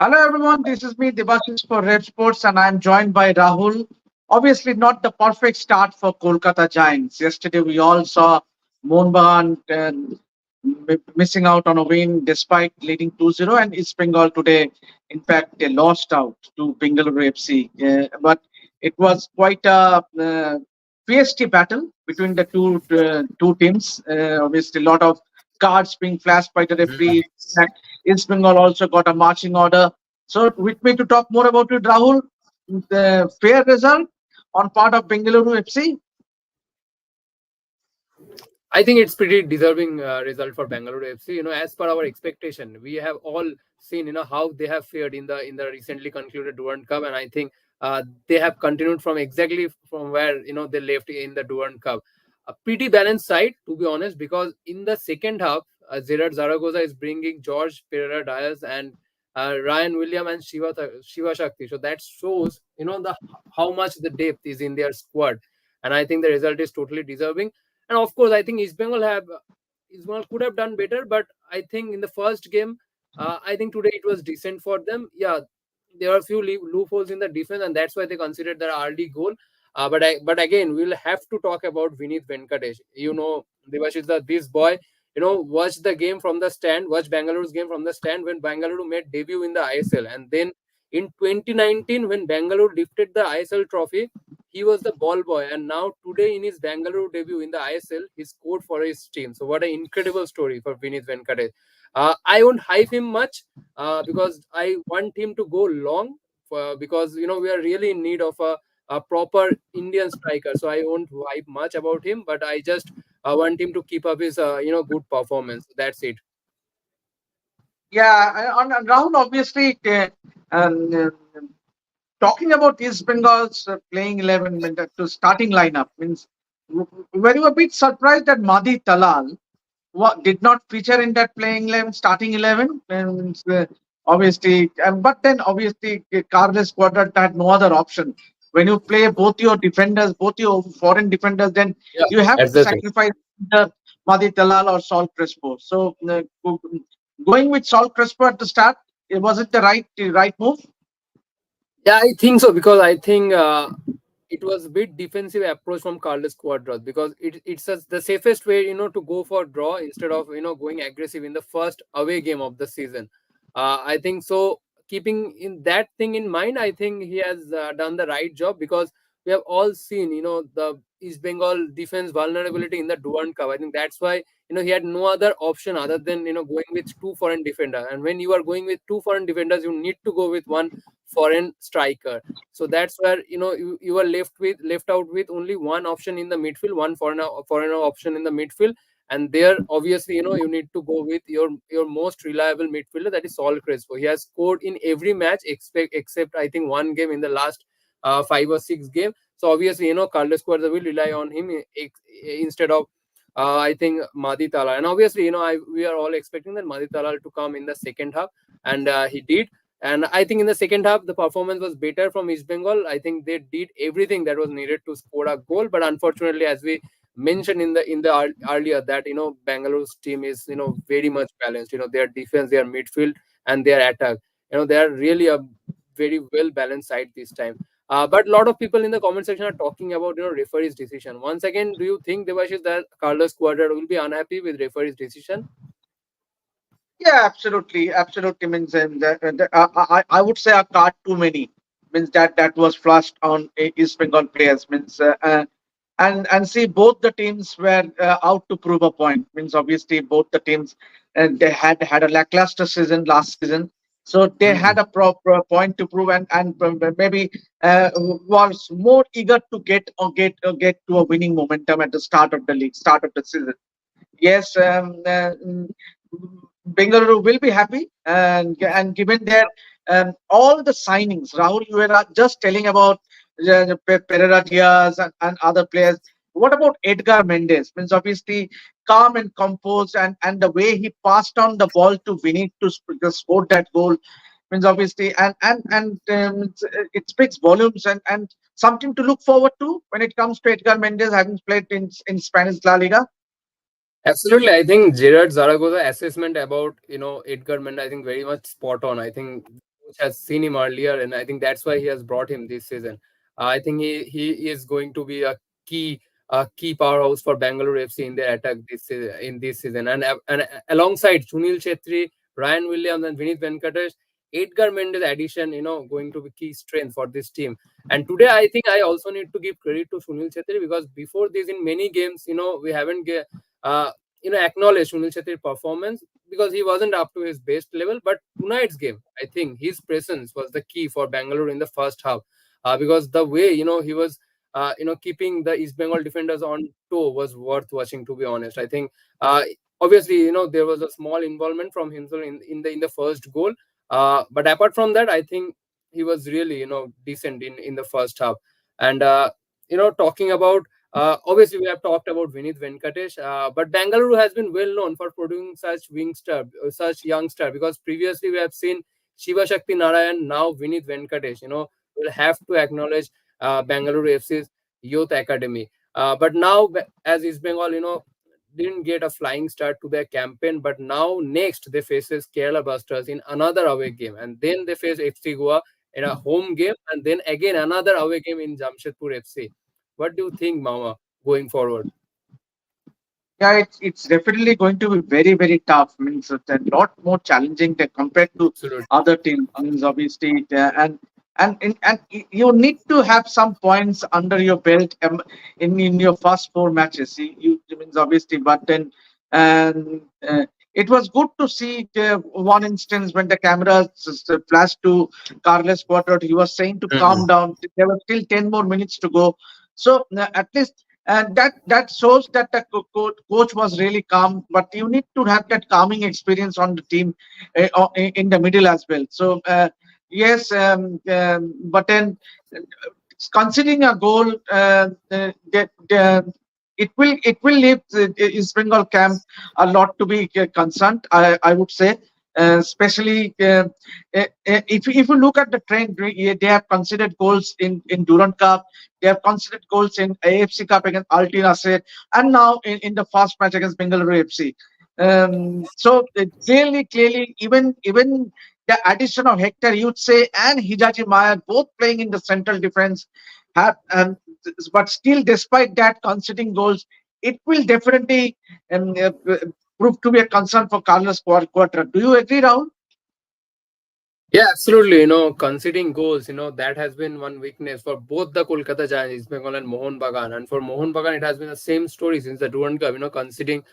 Hello everyone, this is me Debashis for Red Sports and I'm joined by Rahul. Obviously not the perfect start for Kolkata Giants. Yesterday we all saw Mohun missing out on a win despite leading 2-0 and East Bengal today, in fact, they lost out to Bengaluru FC. But it was quite a fierce battle between the two teams. Obviously a lot of cards being flashed by the referee. East Bengal also got a marching order. So, with me to talk more about it, Rahul, the fair result on part of Bengaluru FC. I think it's pretty deserving result for Bengaluru FC. As per our expectation, we have all seen, how they have fared in the recently concluded Durand Cup, and I think they have continued from exactly from where they left in the Durand Cup. A pretty balanced side, to be honest, because in the second half, Gerard Zaragoza is bringing George Pereira Diaz and Ryan William and Shiva Shakti. So that shows, the how much the depth is in their squad, and I think the result is totally deserving. And of course, I think East Bengal could have done better, but I think in the first game, I think today it was decent for them. Yeah, there are a few loopholes in the defense, and that's why they considered the early goal. But again, we'll have to talk about Vinith Venkatesh. Devashish, this boy, watched the game from the stand, watched Bangaluru's game from the stand when Bangalore made debut in the ISL, and then in 2019 when Bangalore lifted the ISL trophy, he was the ball boy, and now today in his Bengaluru debut in the ISL, he scored for his team. So what an incredible story for Vinith Venkatesh. I won't hype him much because I want him to go long because we are really in need of a proper Indian striker. So I won't hype much about him, but I just want him to keep up his good performance. That's it. Yeah, on Rahul, obviously, um, uh, talking about East Bengal's playing 11 to starting lineup means were you a bit surprised that Madhi Talal did not feature in that playing 11, starting 11? And obviously, but then obviously, Carles Quadrat had no other option. When you play both your defenders, both your foreign defenders, then Yeah, you have that's to the thing. sacrifice either Madhi Talal or Sol Crespo. So going with Sol Crespo at the start, was it the right move? Yeah, I think so because I think it was a bit defensive approach from Carlos Quadras because the safest way to go for draw instead of going aggressive in the first away game of the season. I think so. Keeping in that thing in mind, I think he has done the right job because we have all seen the East Bengal defense vulnerability in the Duan Cup. I think that's why he had no other option other than going with two foreign defenders. And when you are going with two foreign defenders, you need to go with one foreign striker. So that's where you are left out with only one option in the midfield, one foreigner option in the midfield, and there obviously you need to go with your most reliable midfielder, that is Sol Crespo. He has scored in every match except I think one game in the last 5 or 6 game. So obviously Carlos Cuerda will rely on him instead of I think Madhi Talal. And obviously we are all expecting that Madhi Talal to come in the second half, and he did. And I think in the second half, the performance was better from East Bengal. I think they did everything that was needed to score a goal. But unfortunately, as we mentioned in the earlier, that Bangalore's team is very much balanced. Their defense, their midfield, and their attack. They are really a very well balanced side this time. But a lot of people in the comment section are talking about referee's decision. Once again, do you think, Devashish, that Carlos Cuadrat will be unhappy with referee's decision? Yeah, absolutely, absolutely. Means I would say a card too many means that was flushed on East Bengal players means and see both the teams were out to prove a point. Means obviously both the teams they had a lackluster season last season, so they Hmm. had a proper point to prove and maybe was more eager to get to a winning momentum at the start of the league, start of the season. Yes, Bengaluru will be happy, and given their all the signings, Rahul, you were just telling about Pereira Diaz and other players. What about Edgar Mendes? Means obviously calm and composed, and the way he passed on the ball to Vinny to score that goal means obviously it speaks volumes and something to look forward to when it comes to Edgar Mendes having played in Spanish La Liga. Absolutely, I think Gerard Zaragoza assessment about Edgar Mendes, I think very much spot on. I think coach has seen him earlier, and I think that's why he has brought him this season. I think he is going to be key a key powerhouse for Bengaluru FC in their attack in this season. And alongside Sunil Chetri, Ryan Williams, and Vinith Venkatesh, Edgar Mendes addition, going to be key strength for this team. And today, I think I also need to give credit to Sunil Chetri, because before this, in many games, we haven't uh, acknowledged Sunil Chetri's performance because he wasn't up to his best level. But tonight's game, I think his presence was the key for Bangalore in the first half, because the way he was keeping the East Bengal defenders on toe was worth watching. To be honest, I think obviously there was a small involvement from himself in the first goal, but apart from that, I think he was really decent in the first half. And talking about obviously we have talked about Vinith Venkatesh, but Bangalore has been well known for producing such youngster, because previously we have seen Shiva Shakti Narayan, now Vinith Venkatesh. We'll have to acknowledge Bangalore FC's youth academy. But now, as East Bengal, didn't get a flying start to their campaign, but now next they faces Kerala Busters in another away game, and then they face FC Goa in a home game, and then again another away game in Jamshedpur FC. What do you think, Mama, going forward? Yeah, it's definitely going to be very, very tough. Means it's a lot more challenging compared to Absolutely. other teams. Means obviously, you need to have some points under your belt in your first four matches. You means obviously, but then and it was good to see one instance when the cameras flashed to Carles Quadrant. He was saying to calm Mhm. down. There were still 10 more minutes to go. So at least and that shows that the coach was really calm, but you need to have that calming experience on the team in the middle as well. So yes, but then uh, considering a goal, it will leave the East Bengal camp a lot to be concerned. I would say, especially if you look at the trend, they have considered goals in Durand Cup, they have considered goals in AFC Cup against Alti Nasser, and now in the first match against Bengaluru FC. So clearly, even the addition of Hector you'd say and Hijachi Maya, both playing in the central defense, have but still, despite that, conceding goals, it will definitely prove to be a concern for Carlos Quarter. Do you agree, Rahul? Yeah, absolutely. Conceding goals, that has been one weakness for both the Kolkata Giants, East Bengal, and Mohun Bagan. And for Mohun Bagan, it has been the same story since the Durand Cup, conceding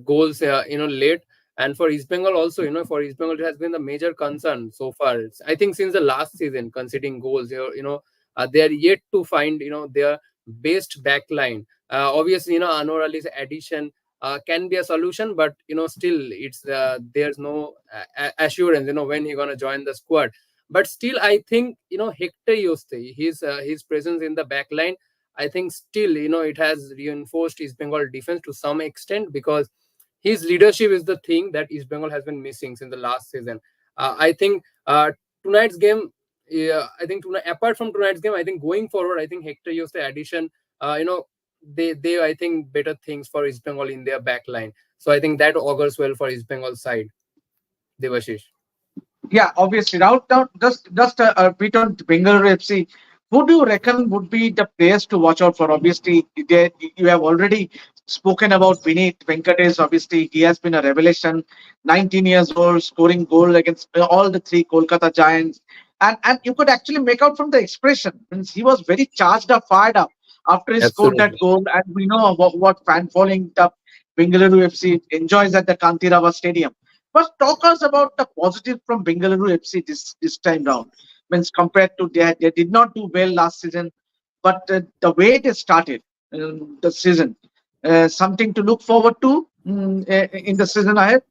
goals, late. And for East Bengal also, for East Bengal, it has been the major concern so far. I think since the last season, conceding goals, they are yet to find, their best back line. Obviously, Anwar Ali's addition can be a solution, but still it's there's no assurance when he gonna join the squad. But still, I think Hector Yoste, his presence in the back line, I think still it has reinforced East Bengal defense to some extent, because his leadership is the thing that East Bengal has been missing since the last season. I think tonight's game, yeah, I think apart from tonight's game, I think going forward, I think Hector Yoste addition, they I think better things for East Bengal in their back line. So I think that augurs well for East Bengal side. Devashish. Yeah, obviously. Now, just a bit on Bengaluru FC. Who do you reckon would be the players to watch out for? Obviously, you have already spoken about Vinith Venkatesh. Obviously, he has been a revelation. 19 years old, scoring goal against all the three Kolkata Giants, and you could actually make out from the expression. Means he was very charged up, fired up after he scored that Absolutely. goal, and we know what fan following the Bengaluru FC enjoys at the Kantirava Stadium. But talk us about the positive from Bengaluru FC this time round. Means compared to they did not do well last season, but the way they started the season, something to look forward to in the season ahead.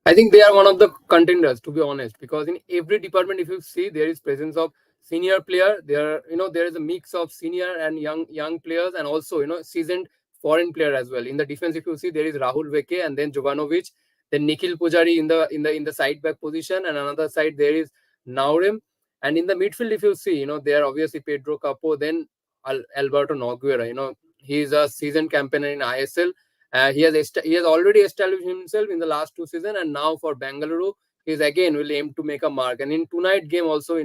I think they are one of the contenders, to be honest, because in every department, if you see, there is presence of senior player. There is a mix of senior and young players, and also seasoned foreign player as well. In the defense, if you see, there is Rahul Veke and then Jovanovic, then Nikhil Pujari in the side back position, and another side there is Naurem. And in the midfield, if you see, there are obviously Pedro Capo, then Alberto Noguera. He is a seasoned campaigner in ISL, He has already established himself in the last 2 seasons, and now for Bengaluru, he's again will aim to make a mark. And in tonight game also,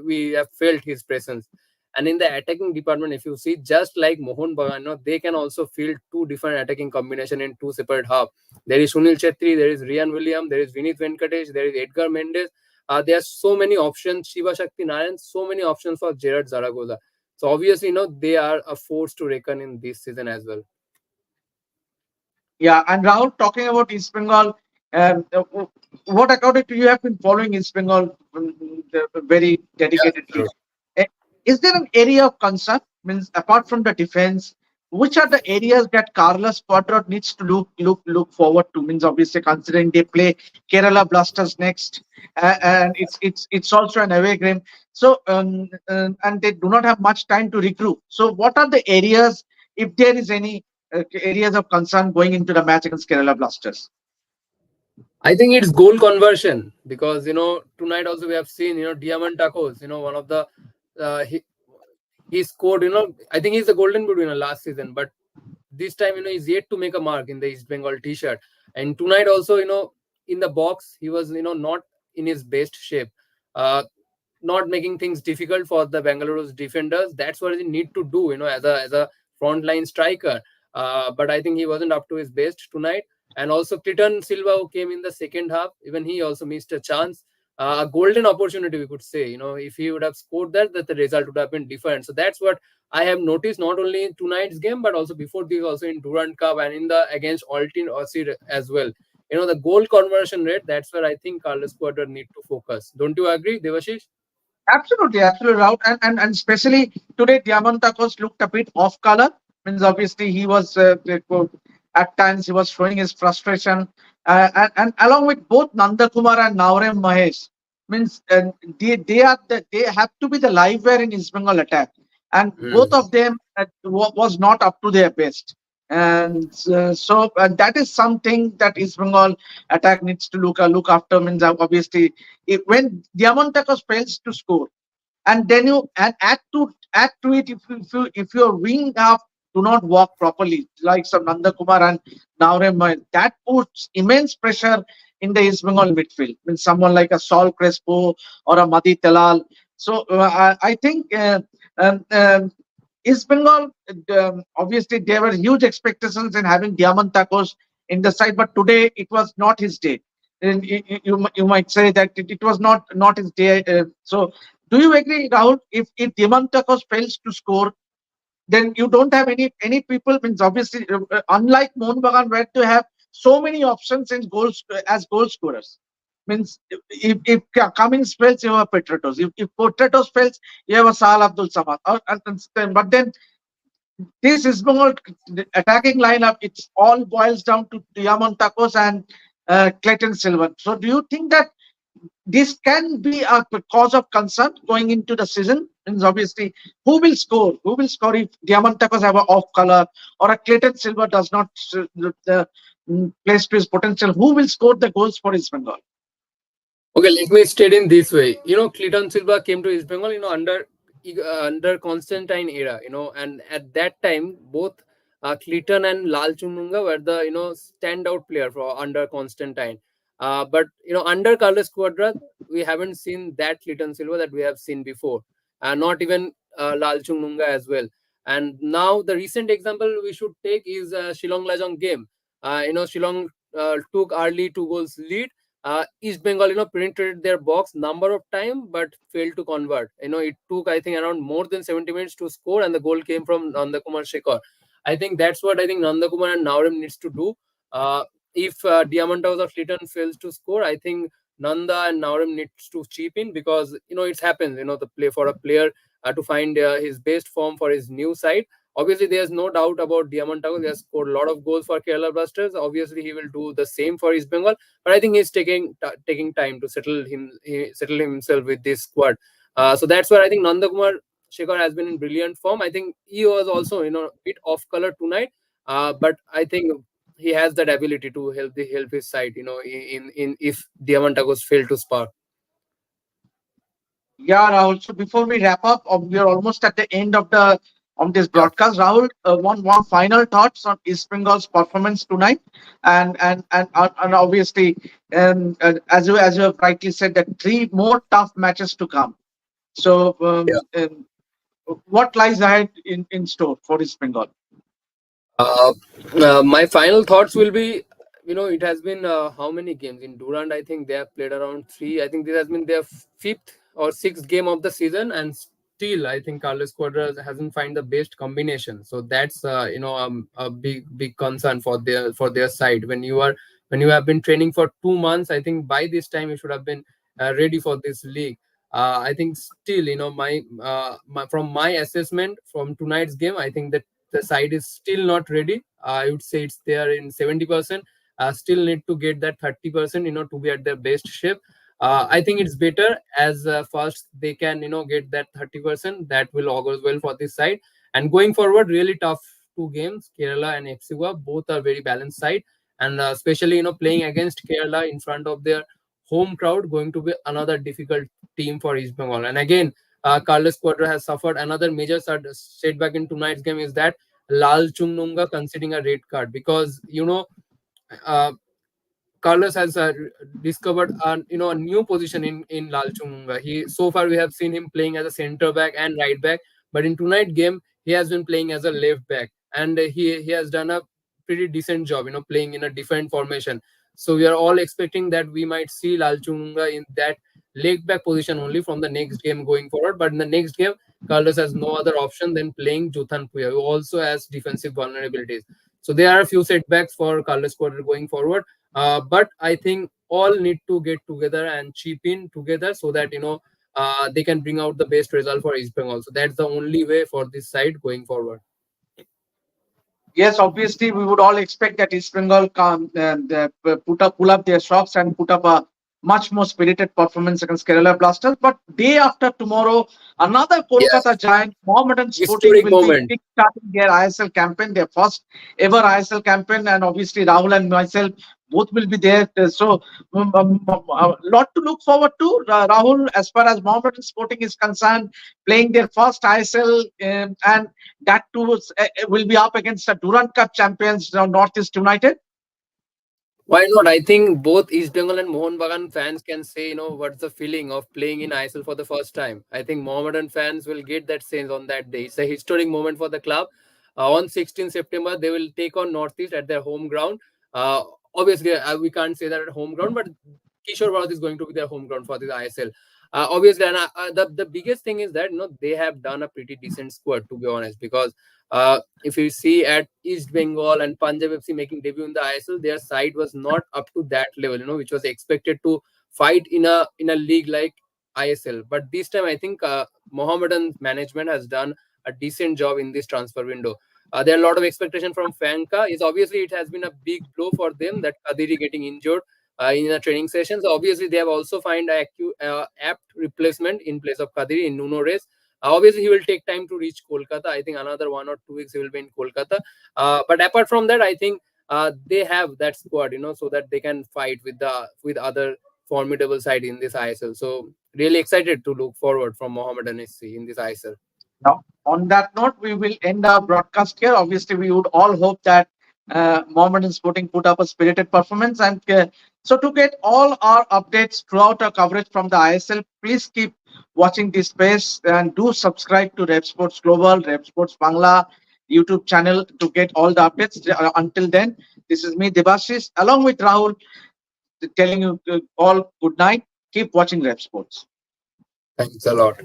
we have felt his presence. And in the attacking department, if you see, just like Mohan Bagan, they can also field two different attacking combination in two separate half. There is Sunil Chetri, there is Rian William, there is Vinith Venkatesh, there is Edgar Mendes. There are so many options. Shiva Shakti Narayan, so many options for Gerard Zaragoza. So obviously, they are a force to reckon in this season as well. Yeah, and Rahul, talking about East Bengal, what according to you have been following East Bengal very dedicatedly? Yeah. Eh, Is there an area of concern? Means apart from the defense, which are the areas that Carlos Quadrat needs to look forward to? Means obviously considering they play Kerala Blasters next, and it's also an away game. So and they do not have much time to regroup. So what are the areas, if there is any areas of concern going into the match against Kerala Blasters? I think it's goal conversion because tonight also we have seen Diamantacos, one of the he scored, I think he's the golden boot winner last season, but this time he's yet to make a mark in the East Bengal t-shirt. And tonight also in the box he was not in his best shape, uh, not making things difficult for the Bengaluru's defenders. That's what he need to do, as a frontline striker. But I think he wasn't up to his best tonight. And also Clayton Silva, who came in the second half, even he also missed a chance, a golden opportunity, we could say. If he would have scored that the result would have been different. So that's what I have noticed, not only in tonight's game, but also before this, also in Durand Cup and in the against Altin Osir as well. The goal conversion rate, that's where I think Carlos Quadrat need to focus. Don't you agree, Devashish? Absolutely, absolutely, Raut. And especially today, Diamantakos looked a bit off color. Means obviously he was at times he was showing his frustration, and along with both Nandakumar and Naurem Mahesh, means they have to be the live wire in East Bengal attack, and both of them was not up to their best. And so that is something that East Bengal attack needs to look after. Means obviously when Diamantakos fails to score, and then you and add to it, if your wing half do not work properly, like some Nanda Kumar and Naurem, that puts immense pressure in the East Bengal midfield. When someone like a Saul Crespo or a Madi Telal. So I think East Bengal, obviously there were huge expectations in having Diamantakos in the side, but today it was not his day. And you might say that it was not his day. So do you agree, Rahul? If Diamantakos fails to score, then you don't have any people. Means obviously, unlike Mohun Bagan, where to have so many options in goals as goal scorers. Means if Cummins fails, you have Petratos. If Petratos fails, you have a Sal Abdul Samad. But then this is Bengal attacking lineup. It's all boils down to Diamantakos and Clayton Silva. So do you think that this can be a cause of concern going into the season? Means obviously, who will score? Who will score if Diamantakos have an off color or a Clayton Silva does not place to his potential? Who will score the goals for East Bengal? Okay, let me state in this way. Clayton Silva came to East Bengal, under Constantine era, and at that time, both Clayton and Lal Chununga were the, standout player for under Constantine. But, under Carlos Quadrat, we haven't seen that Clayton Silva that we have seen before. Not even Lal Chununga as well. And now the recent example we should take is Shillong Lajong game. Shillong took early 2 goals lead. East Bengal, penetrated their box number of time, but failed to convert. It took, I think, around more than 70 minutes to score, and the goal came from Nandakumar Shekhar. I think that's what I think Nandakumar and Naurem needs to do. If Diamantakos of Clayton fails to score, I think Nanda and Naurem needs to chip in because it happens. The play for a player to find his best form for his new side. Obviously, there's no doubt about Diamantakos. He has scored a lot of goals for Kerala Blasters. Obviously, he will do the same for East Bengal. But I think he's taking time to settle himself with this squad. So that's where I think Nandakumar Shekhar has been in brilliant form. I think he was also a bit off color tonight, but I think he has that ability to help his side. In if Diamantakos fail to spark. Yeah, Rahul. So before we wrap up, we are almost at the end of the on this Yeah. broadcast. Rahul, one final thoughts on East Bengal's performance tonight, and obviously, as you have rightly said, that three more tough matches to come. So, what lies ahead in store for East Bengal? Uh, my final thoughts will be, it has been how many games in Durand? I think they have played around three. I think this has been their fifth or sixth game of the season, and still, I think Carlos Quadras hasn't found the best combination. So that's a big concern for their side. When you have been training for 2 months, I think by this time you should have been ready for this league. I think still, from my assessment from tonight's game, I think that the side is still not ready. I would say it's there in 70%. Still need to get that 30%, to be at their best shape. I think it's better as first they can, get that 30%. That will augur well for this side. And going forward, really tough two games, Kerala and FC Goa. Both are very balanced side. And especially, playing against Kerala in front of their home crowd, going to be another difficult team for East Bengal. And again, Carlos Quadra has suffered another major setback in tonight's game is that Lal Chungnunga conceding a red card because uh, Carlos has discovered a new position in Lal Chungunga. He so far we have seen him playing as a centre back and right back, but in tonight game he has been playing as a left back, and he has done a pretty decent job. Playing in a different formation. So we are all expecting that we might see Lal Chungunga in that leg back position only from the next game going forward. But in the next game, Carlos has no other option than playing Juthan Puya, who also has defensive vulnerabilities. So there are a few setbacks for Carlos Quadra going forward, but I think all need to get together and chip in together so that they can bring out the best result for East Bengal. So that's the only way for this side going forward. Yes, obviously, we would all expect that East Bengal pull up their socks and put up a much more spirited performance against Kerala Blasters. But day after tomorrow, another Yes, Kolkata Giant, Mohammedan Sporting, historic will be moment. kickstarting their ISL campaign, their first ever ISL campaign, and obviously Rahul and myself both will be there. So, a lot to look forward to. Rahul, as far as Mohammedan Sporting is concerned, playing their first ISL, and that too will be up against the Durand Cup champions, Northeast United. Why not? I think both East Bengal and Mohun Bagan fans can say, what's the feeling of playing in ISL for the first time. I think Mohammedan fans will get that sense on that day. It's a historic moment for the club. On 16 September, they will take on Northeast at their home ground. Uh, Obviously, we can't say that at home ground, but Kishore Bharat is going to be their home ground for this ISL. Obviously, and the biggest thing is that they have done a pretty decent squad, to be honest, because if you see at East Bengal and Punjab FC making debut in the ISL, their side was not up to that level, which was expected to fight in a league like ISL. But this time, I think Mohammedan management has done a decent job in this transfer window. There are a lot of expectation from Fanka. Is obviously it has been a big blow for them that Kadiri getting injured in a training session. So obviously they have also find a apt replacement in place of Kadiri in Nuno Reyes. Obviously, he will take time to reach Kolkata. I think another 1 or 2 weeks he will be in Kolkata. But apart from that, I think they have that squad, so that they can fight with other formidable side in this ISL. So really excited to look forward from Mohammedan SC in this ISL. Now, on that note, we will end our broadcast here. Obviously, we would all hope that Mohammedan Sporting put up a spirited performance. And so, to get all our updates throughout our coverage from the ISL, please keep watching this space and do subscribe to Rev Sports Global, Rev Sports Bangla YouTube channel to get all the updates. Until then, this is me, Debashis, along with Rahul, telling you all good night. Keep watching Rev Sports. Thanks a lot.